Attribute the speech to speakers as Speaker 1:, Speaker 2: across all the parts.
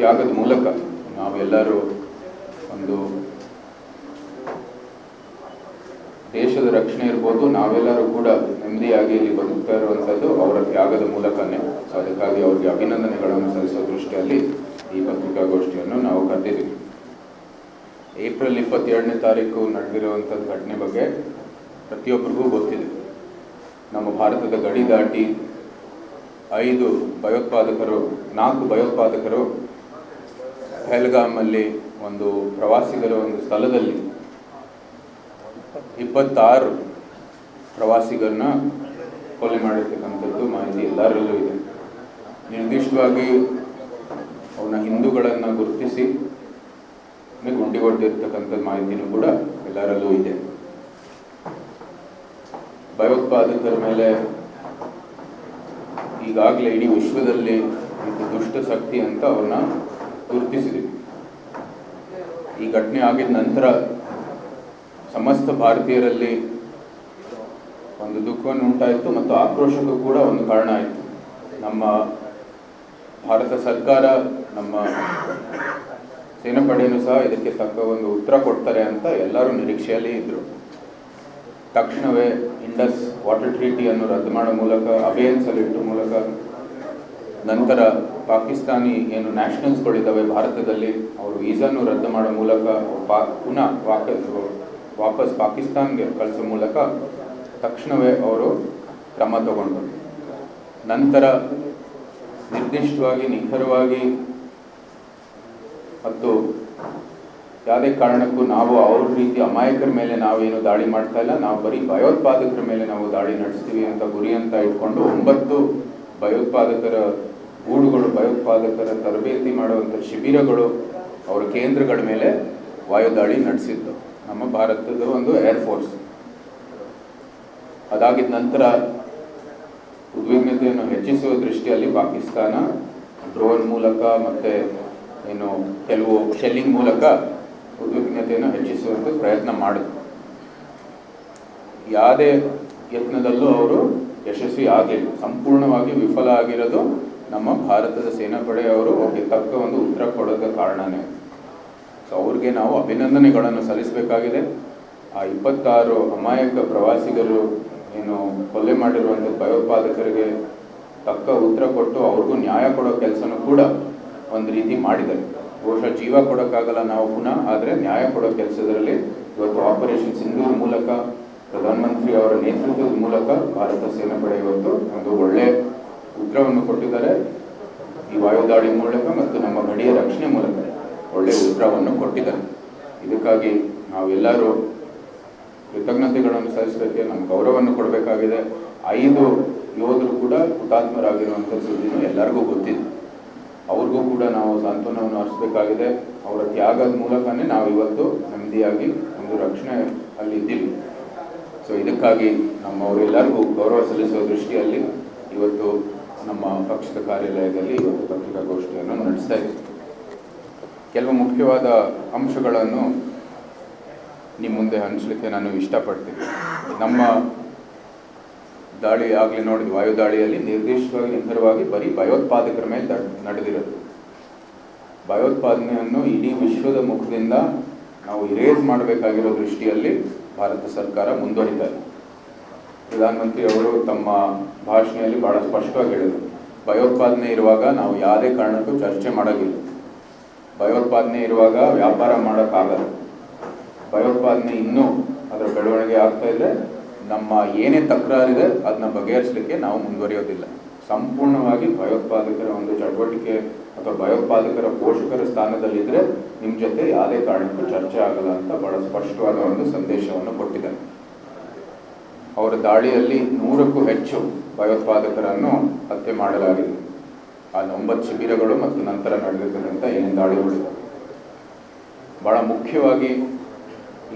Speaker 1: ತ್ಯಾಗದ ಮೂಲಕ ನಾವೆಲ್ಲರೂ ಒಂದು ದೇಶದ ರಕ್ಷಣೆ ಇರ್ಬೋದು, ನಾವೆಲ್ಲರೂ ಕೂಡ ನೆಮ್ಮದಿಯಾಗಿ ಇಲ್ಲಿ ಬದುಕ್ತಾ ಇರುವಂಥದ್ದು ಅವರ ತ್ಯಾಗದ ಮೂಲಕನೇ. ಸೊ ಅದಕ್ಕಾಗಿ ಅವ್ರಿಗೆ ಅಭಿನಂದನೆಗಳನ್ನು ಸಲ್ಲಿಸೋ ದೃಷ್ಟಿಯಲ್ಲಿ ಈ ಪತ್ರಿಕಾಗೋಷ್ಠಿಯನ್ನು ನಾವು ಕರೆದಿದ್ದೀವಿ. ಏಪ್ರಿಲ್ 22ನೇ ತಾರೀಕು ನಡೆದಿರುವಂಥದ್ದು ಘಟನೆ ಬಗ್ಗೆ ಪ್ರತಿಯೊಬ್ಬರಿಗೂ ಗೊತ್ತಿದೆ. ನಮ್ಮ ಭಾರತದ ಗಡಿ ದಾಟಿ 4 ಭಯೋತ್ಪಾದಕರು ಪಹಲ್ಗಾಮಲ್ಲಿ ಒಂದು ಪ್ರವಾಸಿಗರ ಒಂದು ಸ್ಥಳದಲ್ಲಿ 26 ಪ್ರವಾಸಿಗರನ್ನ ಕೊಲೆ ಮಾಡಿರ್ತಕ್ಕಂಥದ್ದು ಮಾಹಿತಿ ಎಲ್ಲರಲ್ಲೂ ಇದೆ. ನಿರ್ದಿಷ್ಟವಾಗಿ ಅವನ ಹಿಂದೂಗಳನ್ನು ಗುರುತಿಸಿ ಗುಂಡಿ ಹೊಡೆದಿರ್ತಕ್ಕಂಥದ್ದು ಮಾಹಿತಿನೂ ಕೂಡ ಎಲ್ಲರಲ್ಲೂ ಇದೆ. ಭಯೋತ್ಪಾದಕರ ಮೇಲೆ ಈಗಾಗಲೇ ಇಡೀ ವಿಶ್ವದಲ್ಲಿ ಇದು ದುಷ್ಟ ಶಕ್ತಿ ಅಂತ ಅವ್ರನ್ನ ಗುರುತಿಸಿದ್ವಿ. ಈ ಘಟನೆ ಆಗಿದ ನಂತರ ಸಮಸ್ತ ಭಾರತೀಯರಲ್ಲಿ ಒಂದು ದುಃಖವನ್ನು ಉಂಟಾಯಿತು ಮತ್ತು ಆಕ್ರೋಶಕ್ಕೂ ಕೂಡ ಒಂದು ಕಾರಣ ಆಯಿತು. ನಮ್ಮ ಭಾರತ ಸರ್ಕಾರ, ನಮ್ಮ ಸೇನಾಪಡೆಯೂ ಸಹ ಇದಕ್ಕೆ ತಕ್ಕ ಒಂದು ಉತ್ತರ ಕೊಡ್ತಾರೆ ಅಂತ ಎಲ್ಲರೂ ನಿರೀಕ್ಷೆಯಲ್ಲಿ ಇದ್ದರು. ತಕ್ಷಣವೇ ಇಂಡಸ್ ವಾಟರ್ ಟ್ರೀಟಿಯನ್ನು ರದ್ದು ಮಾಡೋ ಮೂಲಕ, ಅಬೇಯನ್ಸ್ ಅಲ್ಲಿ ಇಟ್ಟರ ಮೂಲಕ, ನಂತರ ಪಾಕಿಸ್ತಾನಿ ಏನು ನ್ಯಾಷನಲ್ಸ್ಗಳಿದ್ದಾವೆ ಭಾರತದಲ್ಲಿ ಅವರು ವೀಸಾನು ರದ್ದು ಮಾಡೋ ಮೂಲಕ ಪುನಃ ವಾಪಸ್ ಪಾಕಿಸ್ತಾನ್ಗೆ ಕಳಿಸೋ ಮೂಲಕ ತಕ್ಷಣವೇ ಅವರು ಕ್ರಮ ತಗೊಂಡರು. ನಂತರ ನಿರ್ದಿಷ್ಟವಾಗಿ, ನಿಖರವಾಗಿ ಮತ್ತು ಯಾವುದೇ ಕಾರಣಕ್ಕೂ ನಾವು ಅವ್ರ ರೀತಿ ಅಮಾಯಕರ ಮೇಲೆ ನಾವೇನು ದಾಳಿ ಮಾಡ್ತಾ ಇಲ್ಲ, ನಾವು ಬರೀ ಭಯೋತ್ಪಾದಕರ ಮೇಲೆ ನಾವು ದಾಳಿ ನಡೆಸ್ತೀವಿ ಅಂತ ಗುರಿ ಅಂತ ಇಟ್ಕೊಂಡು 9 ಭಯೋತ್ಪಾದಕರ ಗೂಡುಗಳು, ಭಯೋತ್ಪಾದಕರ ತರಬೇತಿ ಮಾಡುವಂಥ ಶಿಬಿರಗಳು, ಅವರ ಕೇಂದ್ರಗಳ ಮೇಲೆ ವಾಯುದಾಳಿ ನಡೆಸಿದ್ದು ನಮ್ಮ ಭಾರತದ ಒಂದು ಏರ್ಫೋರ್ಸ್. ಅದಾಗಿದ ನಂತರ ಉದ್ವಿಗ್ನತೆಯನ್ನು ಹೆಚ್ಚಿಸುವ ದೃಷ್ಟಿಯಲ್ಲಿ ಪಾಕಿಸ್ತಾನ ಡ್ರೋನ್ ಮೂಲಕ ಮತ್ತು ಏನು ಕೆಲವು ಶೆಲ್ಲಿಂಗ್ ಮೂಲಕ ಉದ್ವಿಗ್ನತೆಯನ್ನು ಹೆಚ್ಚಿಸುವಂಥ ಪ್ರಯತ್ನ ಮಾಡಿದ್ರು. ಯಾವುದೇ ಯತ್ನದಲ್ಲೂ ಅವರು ಯಶಸ್ವಿ ಆಗಲಿಲ್ಲ. ಸಂಪೂರ್ಣವಾಗಿ ವಿಫಲ ಆಗಿರೋದು ನಮ್ಮ ಭಾರತದ ಸೇನಾಪಡೆಯವರು ಅವ್ರಿಗೆ ತಕ್ಕ ಒಂದು ಉತ್ತರ ಕೊಡೋದ ಕಾರಣನೇ. ಸೊ ಅವ್ರಿಗೆ ನಾವು ಅಭಿನಂದನೆಗಳನ್ನು ಸಲ್ಲಿಸಬೇಕಾಗಿದೆ. ಆ 26 ಅಮಾಯಕ ಪ್ರವಾಸಿಗರು ಏನು ಕೊಲೆ ಮಾಡಿರುವಂಥ ಭಯೋತ್ಪಾದಕರಿಗೆ ತಕ್ಕ ಉತ್ತರ ಕೊಟ್ಟು ಅವ್ರಿಗೂ ನ್ಯಾಯ ಕೊಡೋ ಕೆಲಸನೂ ಕೂಡ ಒಂದು ರೀತಿ ಮಾಡಿದ್ದಾರೆ. ಬಹುಶಃ ಜೀವ ಕೊಡೋಕ್ಕಾಗಲ್ಲ ನಾವು ಪುನಃ, ಆದರೆ ನ್ಯಾಯ ಕೊಡೋ ಕೆಲಸದಲ್ಲಿ ಇವತ್ತು ಆಪರೇಷನ್ ಸಿಂಧೂರ್ ಮೂಲಕ, ಪ್ರಧಾನಮಂತ್ರಿ ಅವರ ನೇತೃತ್ವದ ಮೂಲಕ ಭಾರತ ಸೇನಾಪಡೆ ಇವತ್ತು ಒಂದು ಒಳ್ಳೆಯ ಉತ್ತರವನ್ನು ಕೊಟ್ಟಿದ್ದಾರೆ. ಈ ವಾಯುದಾಳಿ ಮೂಲಕ ಮತ್ತು ನಮ್ಮ ಗಡಿಯ ರಕ್ಷಣೆ ಮೂಲಕ ಒಳ್ಳೆಯ ಉತ್ತರವನ್ನು ಕೊಟ್ಟಿದ್ದಾರೆ. ಇದಕ್ಕಾಗಿ ನಾವೆಲ್ಲರೂ ಕೃತಜ್ಞತೆಗಳನ್ನು ಸಲ್ಲಿಸಬೇಕು, ನಮ್ಮ ಗೌರವವನ್ನು ಕೊಡಬೇಕಾಗಿದೆ. 5 ಯೋಧರು ಕೂಡ ಹುತಾತ್ಮರಾಗಿರುವಂಥ ಸುದ್ದಿನೂ ಎಲ್ಲರಿಗೂ ಗೊತ್ತಿದೆ. ಅವ್ರಿಗೂ ಕೂಡ ನಾವು ಸಾಂತ್ವನವನ್ನು ಹರಿಸಬೇಕಾಗಿದೆ. ಅವರ ತ್ಯಾಗದ ಮೂಲಕನೇ ನಾವು ಇವತ್ತು ನೆಮ್ಮದಿಯಾಗಿ ಒಂದು ರಕ್ಷಣೆ ಅಲ್ಲಿ ಇದ್ದೀವಿ. ಸೊ ಇದಕ್ಕಾಗಿ ನಮ್ಮವರೆಲ್ಲರಿಗೂ ಗೌರವ ಸಲ್ಲಿಸುವ ದೃಷ್ಟಿಯಲ್ಲಿ ಇವತ್ತು ನಮ್ಮ ಪಕ್ಷದ ಕಾರ್ಯಾಲಯದಲ್ಲಿ ಇವತ್ತು ಪತ್ರಿಕಾಗೋಷ್ಠಿಯನ್ನು ನಡೆಸ್ತಾ ಇದ್ದೀವಿ. ಕೆಲವು ಮುಖ್ಯವಾದ ಅಂಶಗಳನ್ನು ನಿಮ್ಮ ಮುಂದೆ ಹಂಚಲಿಕ್ಕೆ ನಾನು ಇಷ್ಟಪಡ್ತೀನಿ. ನಮ್ಮ ದಾಳಿ ಆಗಲಿ ನೋಡಿದ್ವಿ, ವಾಯುದಾಳಿಯಲ್ಲಿ ನಿರ್ದಿಷ್ಟವಾಗಿ, ನಿಖರವಾಗಿ ಬರೀ ಭಯೋತ್ಪಾದಕರ ಮೇಲೆ ನಡೆದಿರೋದು. ಭಯೋತ್ಪಾದನೆಯನ್ನು ಇಡೀ ವಿಶ್ವದ ಮುಖದಿಂದ ನಾವು ಇರೇಸ್ ಮಾಡಬೇಕಾಗಿರೋ ದೃಷ್ಟಿಯಲ್ಲಿ ಭಾರತ ಸರ್ಕಾರ ಮುಂದುವರಿತಾರೆ. ಪ್ರಧಾನಮಂತ್ರಿ ಅವರು ತಮ್ಮ ಭಾಷಣೆಯಲ್ಲಿ ಭಾಳ ಸ್ಪಷ್ಟವಾಗಿ ಹೇಳಿದರು, ಭಯೋತ್ಪಾದನೆ ಇರುವಾಗ ನಾವು ಯಾವುದೇ ಕಾರಣಕ್ಕೂ ಚರ್ಚೆ ಮಾಡೋಂಗಿಲ್ಲ. ಭಯೋತ್ಪಾದನೆ ಇರುವಾಗ ವ್ಯಾಪಾರ ಮಾಡೋಕ್ಕಾಗಲ್ಲ. ಭಯೋತ್ಪಾದನೆ ಇನ್ನೂ ಅದರ ಬೆಳವಣಿಗೆ ಆಗ್ತಾ ಇದ್ದರೆ ನಮ್ಮ ಏನೇ ತಕರಾರಿದೆ ಅದನ್ನ ಬಗೆಹರಿಸಲಿಕ್ಕೆ ನಾವು ಮುಂದುವರಿಯೋದಿಲ್ಲ. ಸಂಪೂರ್ಣವಾಗಿ ಭಯೋತ್ಪಾದಕರ ಒಂದು ಚಟುವಟಿಕೆ ಅಥವಾ ಭಯೋತ್ಪಾದಕರ ಪೋಷಕರ ಸ್ಥಾನದಲ್ಲಿದ್ದರೆ ನಿಮ್ಮ ಜೊತೆ ಯಾವುದೇ ಕಾರಣಕ್ಕೂ ಚರ್ಚೆ ಆಗಲ್ಲ ಅಂತ ಬಹಳ ಸ್ಪಷ್ಟವಾದ ಒಂದು ಸಂದೇಶವನ್ನು ಕೊಟ್ಟಿದ್ದಾರೆ. ಅವರ ದಾಳಿಯಲ್ಲಿ 100ಕ್ಕೂ ಹೆಚ್ಚು ಭಯೋತ್ಪಾದಕರನ್ನು ಹತ್ಯೆ ಮಾಡಲಾಗಿದೆ. ಆ 9 ಶಿಬಿರಗಳು ಮತ್ತು ನಂತರ ನಡೆದಿರ್ತಕ್ಕಂಥ ಏನೇನು ದಾಳಿಗಳು. ಬಹಳ ಮುಖ್ಯವಾಗಿ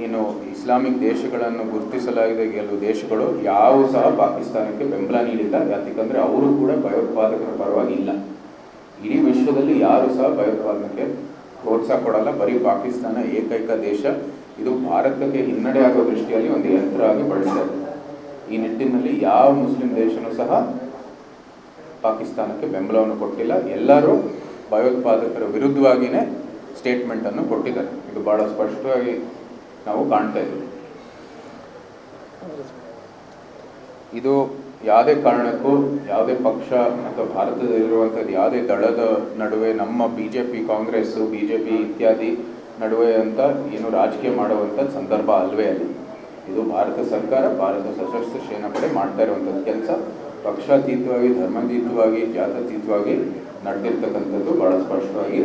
Speaker 1: ಏನು ಇಸ್ಲಾಮಿಕ್ ದೇಶಗಳನ್ನು ಗುರುತಿಸಲಾಗಿದೆ, ಕೆಲವು ದೇಶಗಳು ಯಾವ ಸಹ ಪಾಕಿಸ್ತಾನಕ್ಕೆ ಬೆಂಬಲ ನೀಡಿಲ್ಲ. ಯಾಕಂದರೆ ಅವರು ಕೂಡ ಭಯೋತ್ಪಾದಕರ ಪರವಾಗಿ ಇಲ್ಲ. ಇಡೀ ವಿಶ್ವದಲ್ಲಿ ಯಾರು ಸಹ ಭಯೋತ್ಪಾದನೆಗೆ ಪ್ರೋತ್ಸಾಹ ಕೊಡಲ್ಲ. ಬರೀ ಪಾಕಿಸ್ತಾನ ಏಕೈಕ ದೇಶ ಇದು ಭಾರತಕ್ಕೆ ಹಿನ್ನಡೆ ಆಗೋ ದೃಷ್ಟಿಯಲ್ಲಿ ಒಂದು ಯಂತ್ರ ಆಗಿ ಬಳಸ್ತಾರೆ. ಈ ನಿಟ್ಟಿನಲ್ಲಿ ಯಾವ ಮುಸ್ಲಿಂ ದೇಶನೂ ಸಹ ಪಾಕಿಸ್ತಾನಕ್ಕೆ ಬೆಂಬಲವನ್ನು ಕೊಟ್ಟಿಲ್ಲ. ಎಲ್ಲರೂ ಭಯೋತ್ಪಾದಕರ ವಿರುದ್ಧವಾಗಿಯೇ ಸ್ಟೇಟ್ಮೆಂಟನ್ನು ಕೊಟ್ಟಿದ್ದಾರೆ. ಇದು ಭಾಳ ಸ್ಪಷ್ಟವಾಗಿ ನಾವು ಕಾಣ್ತಾ ಇದ್ದೀವಿ. ಇದು ಯಾವುದೇ ಕಾರಣಕ್ಕೂ ಯಾವುದೇ ಪಕ್ಷ ಅಥವಾ ಭಾರತದಲ್ಲಿರುವಂಥದ್ದು ಯಾವುದೇ ದಳದ ನಡುವೆ ನಮ್ಮ BJP, ಕಾಂಗ್ರೆಸ್ಸು, BJP ಇತ್ಯಾದಿ ನಡುವೆ ಅಂತ ಏನು ರಾಜಕೀಯ ಮಾಡುವಂಥ ಸಂದರ್ಭ ಅಲ್ವೇ ಅಲ್ಲ. ಇದು ಭಾರತ ಸರ್ಕಾರ, ಭಾರತ ಸಶಸ್ತ್ರ ಸೇನಾಪಡೆ ಮಾಡ್ತಾ ಇರುವಂಥದ್ದು ಕೆಲಸ ಪಕ್ಷಾತೀತವಾಗಿ, ಧರ್ಮಾತೀತವಾಗಿ, ಜಾತ್ಯತೀತವಾಗಿ ನಡೆದಿರ್ತಕ್ಕಂಥದ್ದು ಭಾಳ ಸ್ಪಷ್ಟವಾಗಿ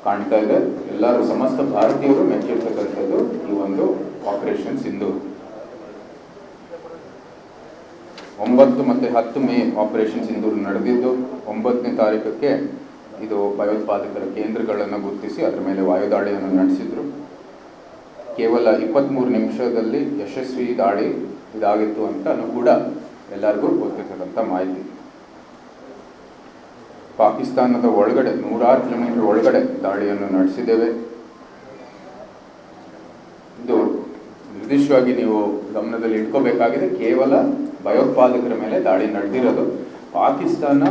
Speaker 1: ಕಾಣ್ತಾ ಇದೆ. ಎಲ್ಲರೂ ಸಮಸ್ತ ಭಾರತೀಯರು ಮೆಚ್ಚಿರ್ತಕ್ಕಂಥದ್ದು ಈ ಒಂದು ಆಪರೇಷನ್ ಸಿಂಧೂರ್. 9 ಮತ್ತು 10 ಮೇ ಆಪರೇಷನ್ ಸಿಂಧೂರ್ ನಡೆದಿದ್ದು, 9ನೇ ತಾರೀಕಕ್ಕೆ ಇದು ಭಯೋತ್ಪಾದಕರ ಕೇಂದ್ರಗಳನ್ನು ಗುರುತಿಸಿ ಅದರ ಮೇಲೆ ವಾಯುದಾಳಿಯನ್ನು ನಡೆಸಿದ್ರು. ಕೇವಲ 23 ನಿಮಿಷದಲ್ಲಿ ಯಶಸ್ವಿ ದಾಳಿ ಇದಾಗಿತ್ತು ಅಂತಲೂ ಕೂಡ ಎಲ್ಲರಿಗೂ ಗೊತ್ತಿರ್ತಕ್ಕಂಥ ಮಾಹಿತಿ. ಪಾಕಿಸ್ತಾನದ ಒಳಗಡೆ 100 ಕಿಲೋಮೀಟರ್ ಒಳಗಡೆ ದಾಳಿಯನ್ನು ನಡೆಸಿದ್ದೇವೆ. ಇದು ನಿರ್ದಿಷ್ಟವಾಗಿ ನೀವು ಗಮನದಲ್ಲಿ ಇಟ್ಕೋಬೇಕಾಗಿದೆ. ಕೇವಲ ಭಯೋತ್ಪಾದಕರ ಮೇಲೆ ದಾಳಿ ನಡೆದಿರೋದು. ಪಾಕಿಸ್ತಾನ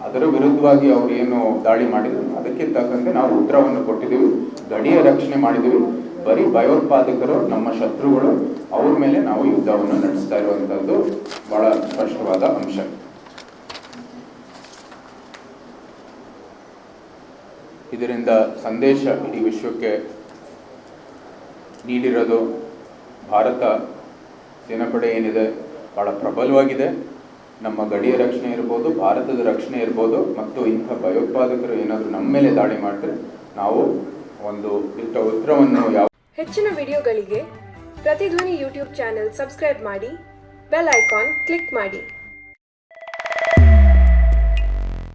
Speaker 1: ಅದರ ವಿರುದ್ಧವಾಗಿ ಅವರು ಏನು ದಾಳಿ ಮಾಡಿದ್ರು ಅದಕ್ಕೆ ತಕ್ಕಂತೆ ನಾವು ಉತ್ತರವನ್ನು ಕೊಟ್ಟಿದ್ದೀವಿ, ಗಡಿಯ ರಕ್ಷಣೆ ಮಾಡಿದ್ದೀವಿ. ಬರೀ ಭಯೋತ್ಪಾದಕರು ನಮ್ಮ ಶತ್ರುಗಳು, ಅವ್ರ ಮೇಲೆ ನಾವು ಯುದ್ಧವನ್ನು ನಡೆಸ್ತಾ ಇರುವಂಥದ್ದು ಬಹಳ ಸ್ಪಷ್ಟವಾದ ಅಂಶ. ಇದರಿಂದ ಸಂದೇಶ ಇಡೀ ವಿಶ್ವಕ್ಕೆ ನೀಡಿರೋದು, ಭಾರತ ಸೇನಾಪಡೆ ಏನಿದೆ ಭಾಳ ಪ್ರಬಲವಾಗಿದೆ. ನಮ್ಮ ಗಡಿಯ ರಕ್ಷಣೆ ಇರ್ಬೋದು, ಭಾರತದ ರಕ್ಷಣೆ ಇರ್ಬೋದು, ಮತ್ತು ಇಂಥ ಭಯೋತ್ಪಾದಕರು ಏನಾದರೂ ನಮ್ಮ ಮೇಲೆ ದಾಳಿ ಮಾಡಿದ್ರೆ ನಾವು ಒಂದು ದಿಟ್ಟ ಉತ್ತರವನ್ನು
Speaker 2: ಹೆಚ್ಚಿನ ವಿಡಿಯೋಗಳಿಗೆ ಪ್ರತಿಧ್ವನಿ ಯೂಟ್ಯೂಬ್ ಚಾನೆಲ್ ಸಬ್ಸ್ಕ್ರೈಬ್ ಮಾಡಿ, ಬೆಲ್ ಐಕಾನ್ ಕ್ಲಿಕ್ ಮಾಡಿ.